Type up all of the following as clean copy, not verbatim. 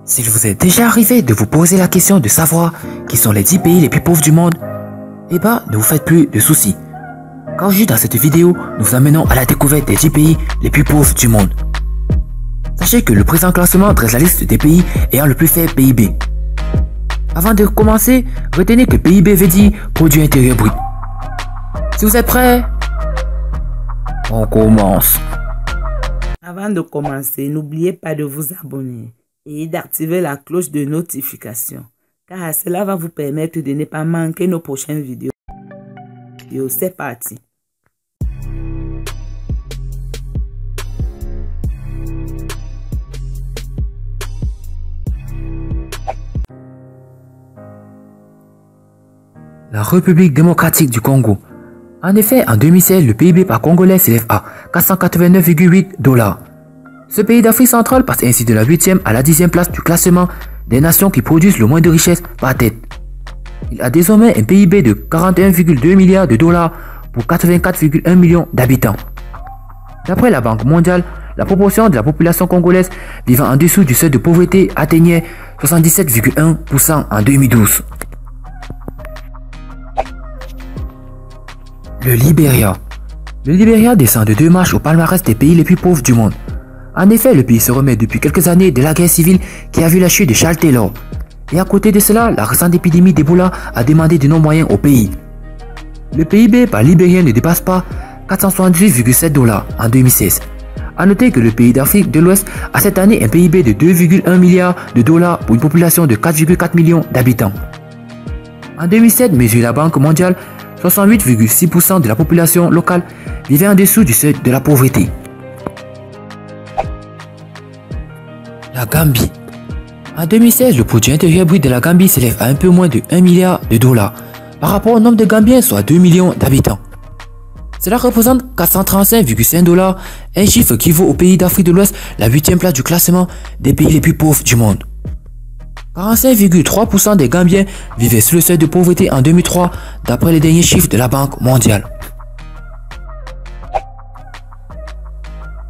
S'il vous est déjà arrivé de vous poser la question de savoir qui sont les 10 pays les plus pauvres du monde, eh ben, ne vous faites plus de soucis. Car juste dans cette vidéo, nous vous amenons à la découverte des 10 pays les plus pauvres du monde. Sachez que le présent classement dresse la liste des pays ayant le plus faible PIB. Avant de commencer, retenez que PIB veut dire produit intérieur brut. Si vous êtes prêts, on commence. Avant de commencer, n'oubliez pas de vous abonner et d'activer la cloche de notification, car cela va vous permettre de ne pas manquer nos prochaines vidéos. C'est parti. La République démocratique du Congo. En effet, en 2016, le PIB par Congolais s'élève à 489,8 $. Ce pays d'Afrique centrale passe ainsi de la 8e à la 10e place du classement des nations qui produisent le moins de richesses par tête. Il a désormais un PIB de 41,2 milliards de $ pour 84,1 millions d'habitants. D'après la Banque mondiale, la proportion de la population congolaise vivant en dessous du seuil de pauvreté atteignait 77,1% en 2012. Le Libéria. Le Libéria descend de 2 marches au palmarès des pays les plus pauvres du monde. En effet, le pays se remet depuis quelques années de la guerre civile qui a vu la chute de Charles Taylor. Et à côté de cela, la récente épidémie d'Ebola a demandé de non-moyens au pays. Le PIB par libérien ne dépasse pas 478,7 $ en 2016. A noter que le pays d'Afrique de l'Ouest a cette année un PIB de 2,1 milliards de $ pour une population de 4,4 millions d'habitants. En 2007, mesure la Banque mondiale, 68,6% de la population locale vivait en dessous du seuil de la pauvreté. La Gambie. En 2016, le produit intérieur brut de la Gambie s'élève à un peu moins de 1 milliard de $ par rapport au nombre de Gambiens, soit 2 millions d'habitants. Cela représente 435,5 $, un chiffre qui vaut au pays d'Afrique de l'Ouest la 8e place du classement des pays les plus pauvres du monde. 45,3% des Gambiens vivaient sous le seuil de pauvreté en 2003, d'après les derniers chiffres de la Banque mondiale.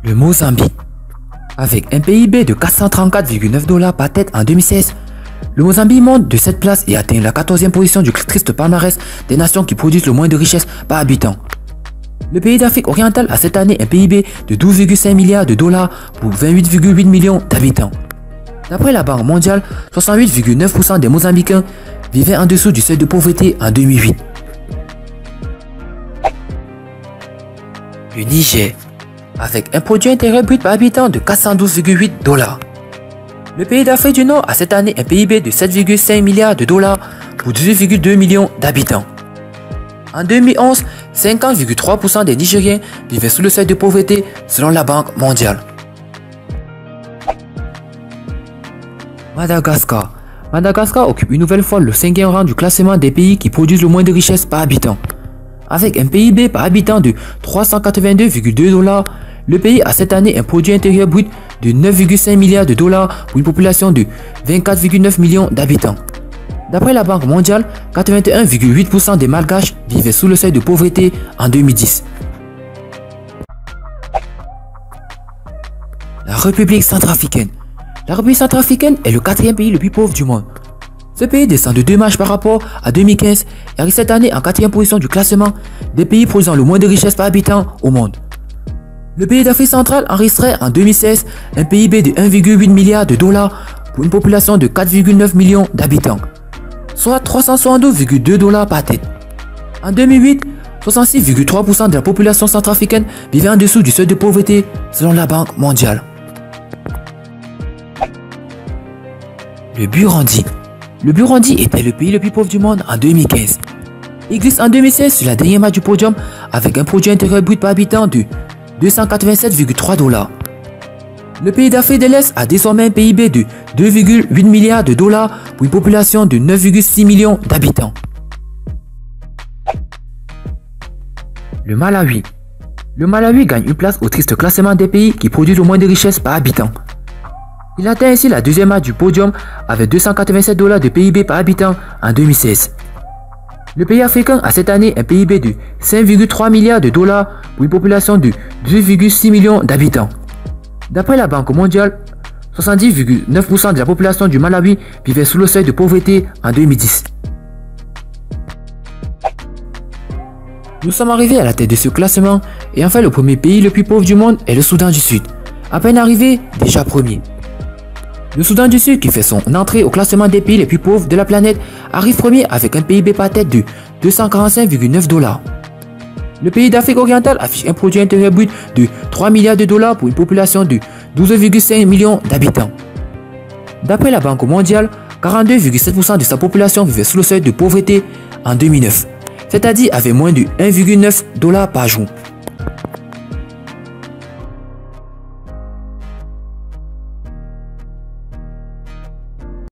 Le Mozambique. Avec un PIB de 434,9 $ par tête en 2016, le Mozambique monte de cette place et atteint la 14e position du triste palmarès des nations qui produisent le moins de richesses par habitant. Le pays d'Afrique orientale a cette année un PIB de 12,5 milliards de $ pour 28,8 millions d'habitants. D'après la Banque mondiale, 68,9% des Mozambicains vivaient en dessous du seuil de pauvreté en 2008. Le Niger. Avec un produit intérieur brut par habitant de 412,8 $. Le pays d'Afrique du Nord a cette année un PIB de 7,5 milliards de $ pour 18,2 millions d'habitants. En 2011, 50,3% des Nigériens vivaient sous le seuil de pauvreté selon la Banque mondiale. Madagascar. Madagascar occupe une nouvelle fois le 5e rang du classement des pays qui produisent le moins de richesses par habitant. Avec un PIB par habitant de 382,2 $, le pays a cette année un produit intérieur brut de 9,5 milliards de $ pour une population de 24,9 millions d'habitants. D'après la Banque mondiale, 81,8% des Malgaches vivaient sous le seuil de pauvreté en 2010. La République centrafricaine. La République centrafricaine est le 4e pays le plus pauvre du monde. Ce pays descend de 2 marches par rapport à 2015 et arrive cette année en 4e position du classement des pays produisant le moins de richesses par habitant au monde. Le pays d'Afrique centrale enregistrait en 2016 un PIB de 1,8 milliard de $ pour une population de 4,9 millions d'habitants, soit 372,2 $ par tête. En 2008, 66,3% de la population centrafricaine vivait en dessous du seuil de pauvreté selon la Banque mondiale. Le Burundi. Le Burundi était le pays le plus pauvre du monde en 2015. Il glisse en 2016 sur la dernière marche du podium avec un produit intérieur brut par habitant de 287,3 $. Le pays d'Afrique de l'Est a désormais un PIB de 2,8 milliards de $ pour une population de 9,6 millions d'habitants. Le Malawi. Le Malawi gagne une place au triste classement des pays qui produisent le moins de richesses par habitant. Il atteint ainsi la 2e marche du podium avec 287 $ de PIB par habitant en 2016. Le pays africain a cette année un PIB de 5,3 milliards de $ pour une population de 2,6 millions d'habitants. D'après la Banque mondiale, 70,9% de la population du Malawi vivait sous le seuil de pauvreté en 2010. Nous sommes arrivés à la tête de ce classement et enfin le premier pays le plus pauvre du monde est le Soudan du Sud. À peine arrivé, déjà premier. Le Soudan du Sud, qui fait son entrée au classement des pays les plus pauvres de la planète, arrive premier avec un PIB par tête de 245,9 $. Le pays d'Afrique orientale affiche un produit intérieur brut de 3 milliards de dollars pour une population de 12,5 millions d'habitants. D'après la Banque mondiale, 42,7% de sa population vivait sous le seuil de pauvreté en 2009, c'est-à-dire avait moins de 1,9 $ par jour.